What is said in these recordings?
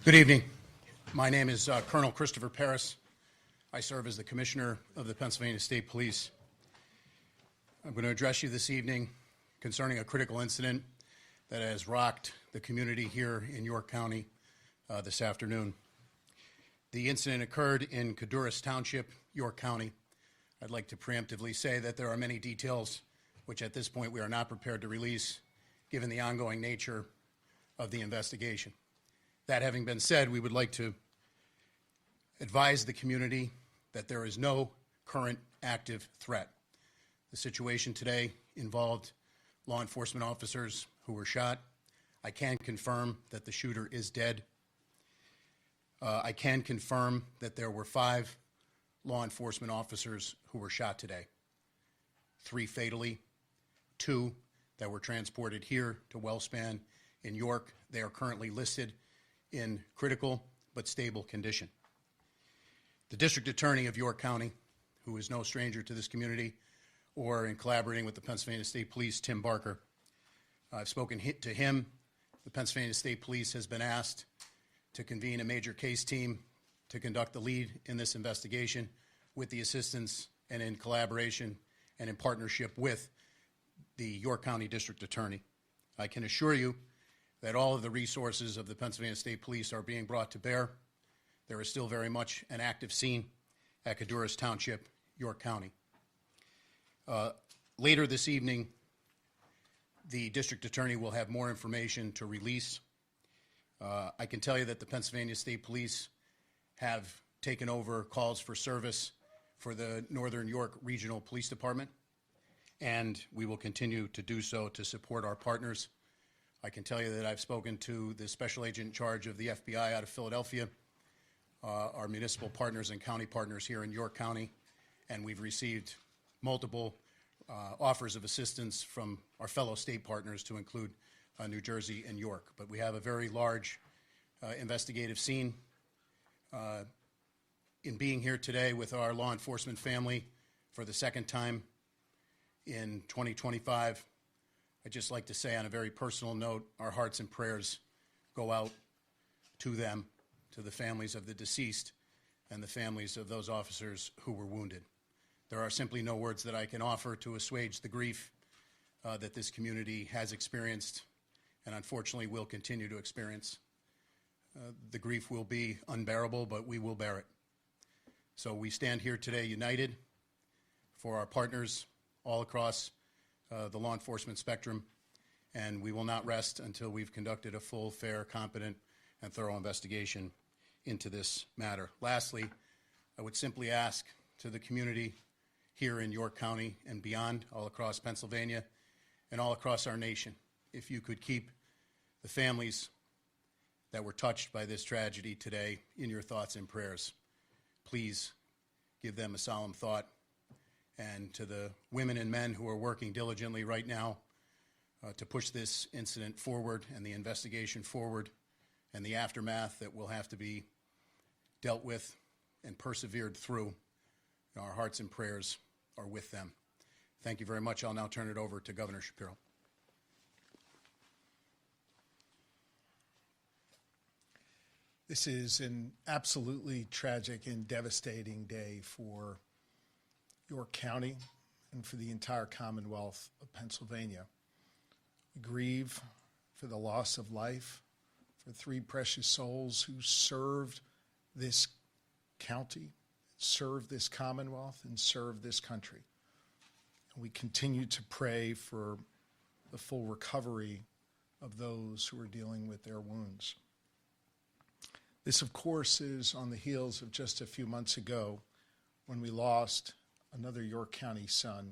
Good evening. My name is Colonel Christopher Paris. I serve as the Commissioner of the Pennsylvania State Police. I'm going to address you this evening concerning a critical incident that has rocked the community here in York County this afternoon. The incident occurred in Codorus Township, York County. I'd like to preemptively say that there are many details which at this point we are not prepared to release given the ongoing nature of the investigation. That having been said, we would like to advise the community that there is no current active threat. The situation today involved law enforcement officers who were shot. I can confirm that the shooter is dead. I can confirm that there were 5 law enforcement officers who were shot today. 3 fatally, 2 that were transported here to Wellspan in York. They are currently listed in critical but stable condition. The District Attorney of York County, who is no stranger to this community, or in collaborating with the Pennsylvania State Police, Tim Barker, I've spoken to him. The Pennsylvania State Police has been asked to convene a major case team to conduct the lead in this investigation with the assistance and in collaboration and in partnership with the York County District Attorney. I can assure you that all of the resources of the Pennsylvania State Police are being brought to bear. There is still very much an active scene at Codorus Township, York County. Later this evening, the District Attorney will have more information to release. I can tell you that the Pennsylvania State Police have taken over calls for service for the Northern York Regional Police Department, and we will continue to do so to support our partners. I can tell you that I've spoken to the special agent in charge of the FBI out of Philadelphia, our municipal partners and county partners here in York County, and we've received multiple offers of assistance from our fellow state partners to include New Jersey and York. But we have a very large investigative scene. In being here today with our law enforcement family for the second time in 2025, I'd just like to say on a very personal note, our hearts and prayers go out to them, to the families of the deceased and the families of those officers who were wounded. There are simply no words that I can offer to assuage the grief that this community has experienced and unfortunately will continue to experience. The grief will be unbearable, but we will bear it. So we stand here today united for our partners all across the law enforcement spectrum, and we will not rest until we've conducted a full, fair, competent, and thorough investigation into this matter. Lastly, I would simply ask to the community here in York County and beyond, all across Pennsylvania and all across our nation, if you could keep the families that were touched by this tragedy today in your thoughts and prayers. Please give them a solemn thought. And to the women and men who are working diligently right now to push this incident forward and the investigation forward and the aftermath that will have to be dealt with and persevered through, our hearts and prayers are with them. Thank you very much. I'll now turn it over to Governor Shapiro. This is an absolutely tragic and devastating day for York County and for the entire Commonwealth of Pennsylvania. We grieve for the loss of life for 3 precious souls who served this county, served this Commonwealth, and served this country. And we continue to pray for the full recovery of those who are dealing with their wounds. This, of course, is on the heels of just a few months ago when we lost another York County son,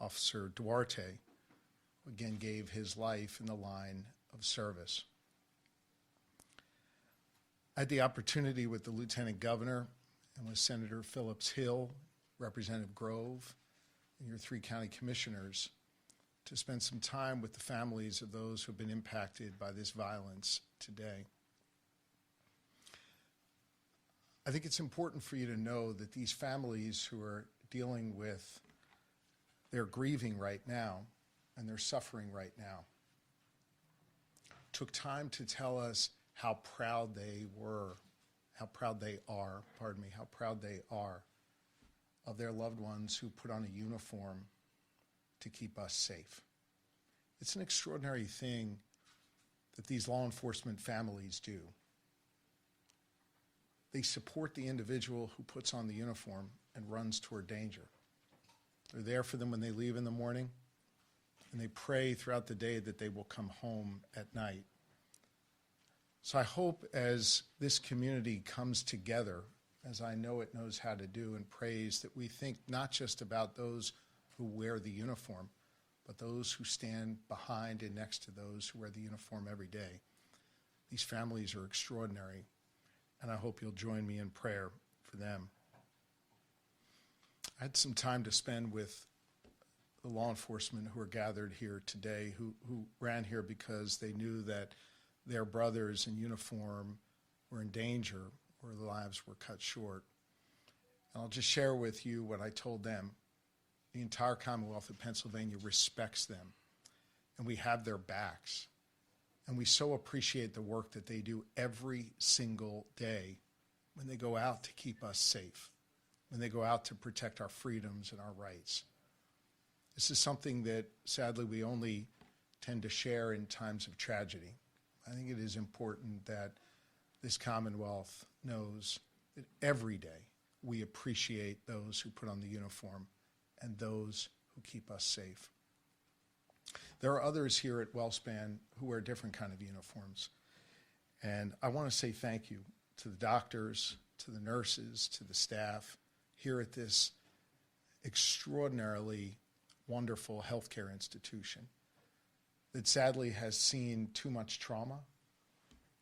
Officer Duarte, who again gave his life in the line of service. I had the opportunity with the Lieutenant Governor and with Senator Phillips Hill, Representative Grove, and your 3 county commissioners to spend some time with the families of those who have been impacted by this violence today. I think it's important for you to know that these families who are dealing with, they're grieving right now and they're suffering right now, took time to tell us how proud they were, how proud they are, pardon me, how proud they are of their loved ones who put on a uniform to keep us safe. It's an extraordinary thing that these law enforcement families do. They support the individual who puts on the uniform and runs toward danger. They're there for them when they leave in the morning, and they pray throughout the day that they will come home at night. So I hope as this community comes together, as I know it knows how to do, and prays, that we think not just about those who wear the uniform, but those who stand behind and next to those who wear the uniform every day. These families are extraordinary, and I hope you'll join me in prayer for them. I had some time to spend with the law enforcement who are gathered here today, who ran here because they knew that their brothers in uniform were in danger or their lives were cut short. And I'll just share with you what I told them. The entire Commonwealth of Pennsylvania respects them, and we have their backs. And we so appreciate the work that they do every single day when they go out to keep us safe, when they go out to protect our freedoms and our rights. This is something that, sadly, we only tend to share in times of tragedy. I think it is important that this Commonwealth knows that every day we appreciate those who put on the uniform and those who keep us safe. There are others here at WellSpan who wear different kind of uniforms. And I want to say thank you to the doctors, to the nurses, to the staff here at this extraordinarily wonderful healthcare institution that sadly has seen too much trauma.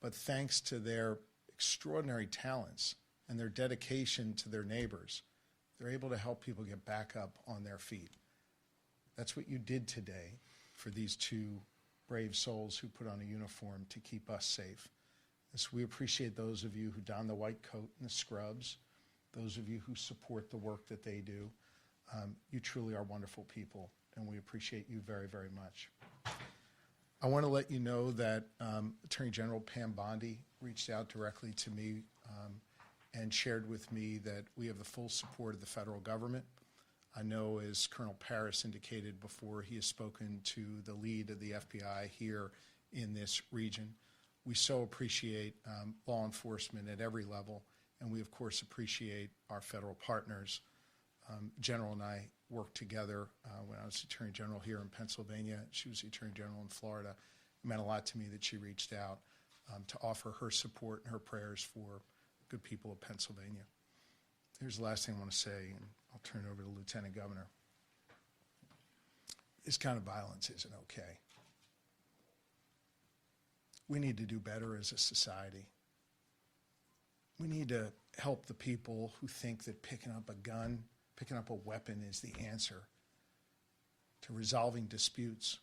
But thanks to their extraordinary talents and their dedication to their neighbors, they're able to help people get back up on their feet. That's what you did today for these two brave souls who put on a uniform to keep us safe. And so we appreciate those of you who don the white coat and the scrubs, those of you who support the work that they do. You truly are wonderful people, and we appreciate you very, very much. I want to let you know that Attorney General Pam Bondi reached out directly to me and shared with me that we have the full support of the federal government. I know, as Colonel Paris indicated before, he has spoken to the lead of the FBI here in this region. We so appreciate law enforcement at every level, and we, of course, appreciate our federal partners. General and I worked together when I was Attorney General here in Pennsylvania. She was the Attorney General in Florida. It meant a lot to me that she reached out to offer her support and her prayers for good people of Pennsylvania. Here's the last thing I want to say, and I'll turn it over to the Lieutenant Governor. This kind of violence isn't okay. We need to do better as a society. We need to help the people who think that picking up a gun, picking up a weapon is the answer to resolving disputes.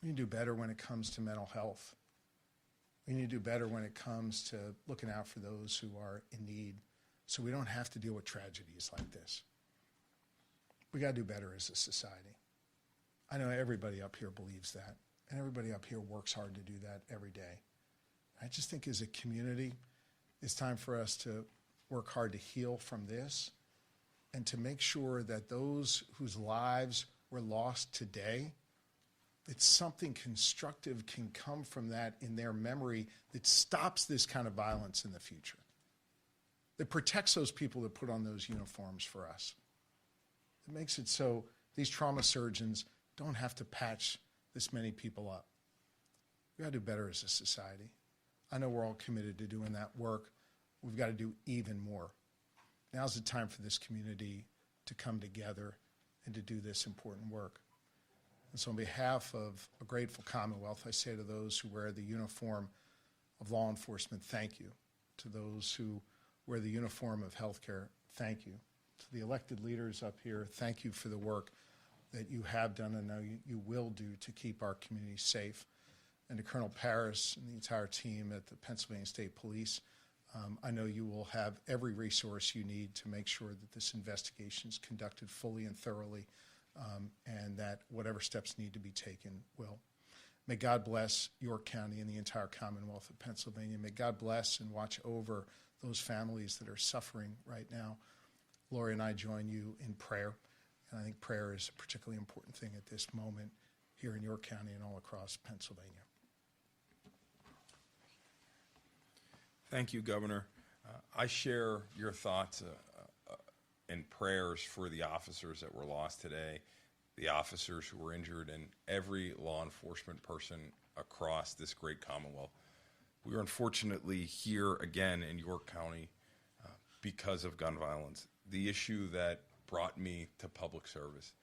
We need to do better when it comes to mental health. We need to do better when it comes to looking out for those who are in need so we don't have to deal with tragedies like this. We got to do better as a society. I know everybody up here believes that, and everybody up here works hard to do that every day. I just think as a community, it's time for us to work hard to heal from this and to make sure that those whose lives were lost today, that something constructive can come from that in their memory that stops this kind of violence in the future, that protects those people that put on those uniforms for us. It makes it so these trauma surgeons don't have to patch this many people up. We've got to do better as a society. I know we're all committed to doing that work. We've got to do even more. Now's the time for this community to come together and to do this important work. And so on behalf of a grateful Commonwealth, I say to those who wear the uniform of law enforcement, thank you. To those who wear the uniform of healthcare, thank you. To the elected leaders up here, thank you for the work that you have done and know you will do to keep our community safe. And to Colonel Paris and the entire team at the Pennsylvania State Police, I know you will have every resource you need to make sure that this investigation is conducted fully and thoroughly, and that whatever steps need to be taken will. May God bless York County and the entire Commonwealth of Pennsylvania. May God bless and watch over those families that are suffering right now. Lori and I join you in prayer, and I think prayer is a particularly important thing at this moment here in York County and all across Pennsylvania. Thank you, Governor. I share your thoughts and prayers for the officers that were lost today, the officers who were injured, and every law enforcement person across this great Commonwealth. We are unfortunately here again in York County because of gun violence, the issue that brought me to public service.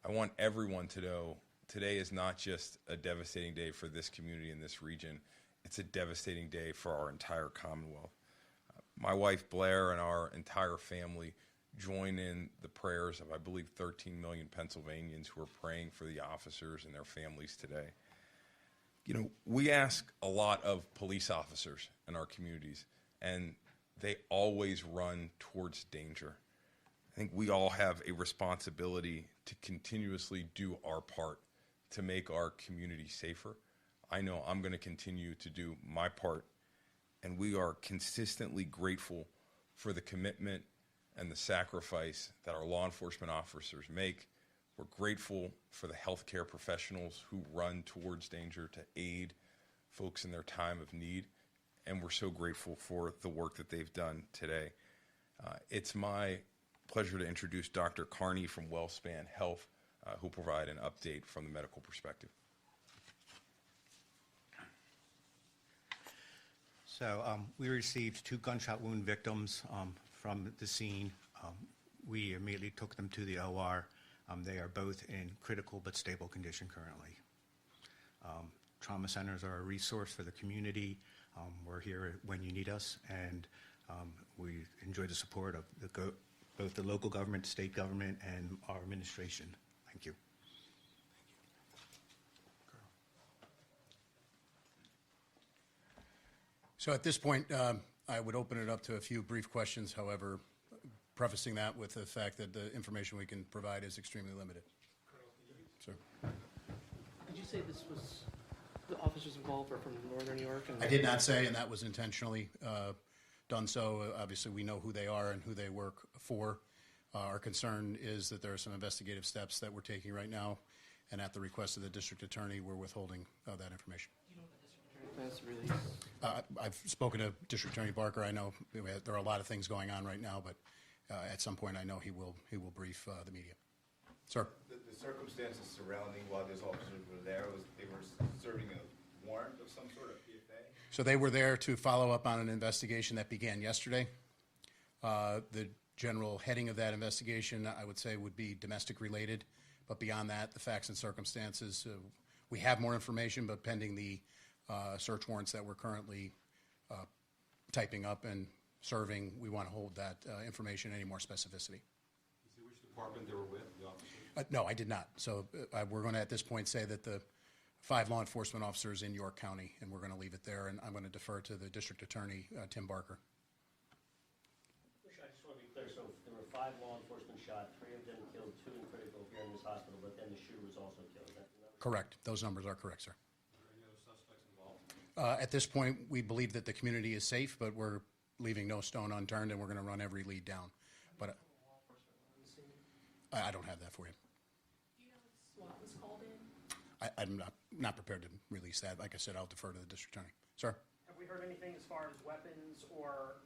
I want everyone to know today is not just a devastating day for this community in this region, it's a devastating day for our entire Commonwealth. My wife Blair and our entire family join in the prayers of, I believe, 13 million Pennsylvanians who are praying for the officers and their families today. You know, we ask a lot of police officers in our communities, and they always run towards danger. I think we all have a responsibility to continuously do our part to make our community safer. I know I'm going to continue to do my part, and we are consistently grateful for the commitment and the sacrifice that our law enforcement officers make. We're grateful for the healthcare professionals who run towards danger to aid folks in their time of need, and we're so grateful for the work that they've done today. It's my pleasure to introduce Dr. Carney from WellSpan Health, who will provide an update from the medical perspective. So we received 2 gunshot wound victims from the scene. We immediately took them to the OR. They are both in critical but stable condition currently. Trauma centers are a resource for the community. We're here when you need us, and we enjoy the support of both the local government, state government, and our administration. Thank you. So at this point, I would open it up to a few brief questions, however, prefacing that with the fact that the information we can provide is extremely limited. Sir. Did you say this was, the officers involved are from Northern New York? And I did not say, and that was intentionally done so. Obviously, we know who they are and who they work for. Our concern is that there are some investigative steps that we're taking right now, and at the request of the district attorney, we're withholding that information. Do you know what the district attorney plans to release? I've spoken to District Attorney Barker. I know there are a lot of things going on right now, but at some point I know he will brief the media. Sir. The circumstances surrounding while those officers were there, they were serving a warrant of some sort of PFA? So they were there to follow up on an investigation that began yesterday. The general heading of that investigation, I would say, would be domestic related, but beyond that, the facts and circumstances, we have more information, but pending the search warrants that we're currently typing up and serving, we want to hold that information any more specificity. See which department they were with, the officers? No, I did not. So we're going to, at this point, say that the 5 law enforcement officers in York County, and we're going to leave it there, and I'm going to defer to the district attorney, Tim Barker. I just want to be clear, so there were 5 law enforcement shot, 3 of them killed, 2 in critical here in this hospital, but then the shooter was also killed. Is that the number? Correct. Those numbers are correct, sir. Are there any other suspects involved? At this point, we believe that the community is safe, but we're leaving no stone unturned, and we're going to run every lead down. But I don't have that for you. Do you know if SWAT was called in? I'm not prepared to release that. Like I said, I'll defer to the district attorney. Sir? Have we heard anything as far as weapons or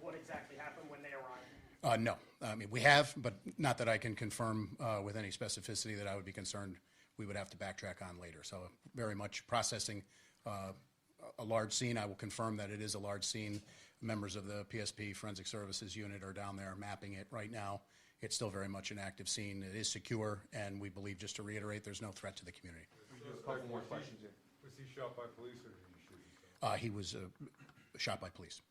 what exactly happened when they arrived? No. I mean, we have, but not that I can confirm with any specificity that I would be concerned we would have to backtrack on later. So very much processing a large scene. I will confirm that it is a large scene. Members of the PSP Forensic Services Unit are down there mapping it right now. It's still very much an active scene. It is secure, and we believe, just to reiterate, there's no threat to the community. A couple more questions here. Was he shot by police or did he shoot himself? He was shot by police.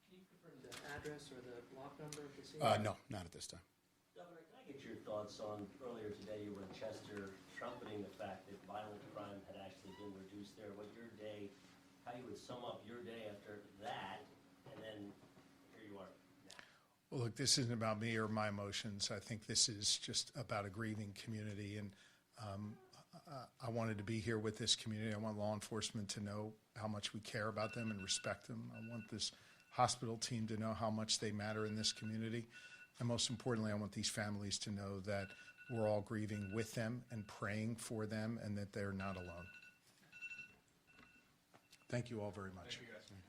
Can you confirm the address or the block number of the scene? No, not at this time. Governor, can I get your thoughts on, earlier today you were in Chester trumpeting the fact that violent crime had actually been reduced there. What your day, how you would sum up your day after that, and then here you are now. Well, look, this isn't about me or my emotions. I think this is just about a grieving community, and I wanted to be here with this community. I want law enforcement to know how much we care about them and respect them. I want this hospital team to know how much they matter in this community. And most importantly, I want these families to know that we're all grieving with them and praying for them and that they're not alone. Thank you all very much. Thank you, guys.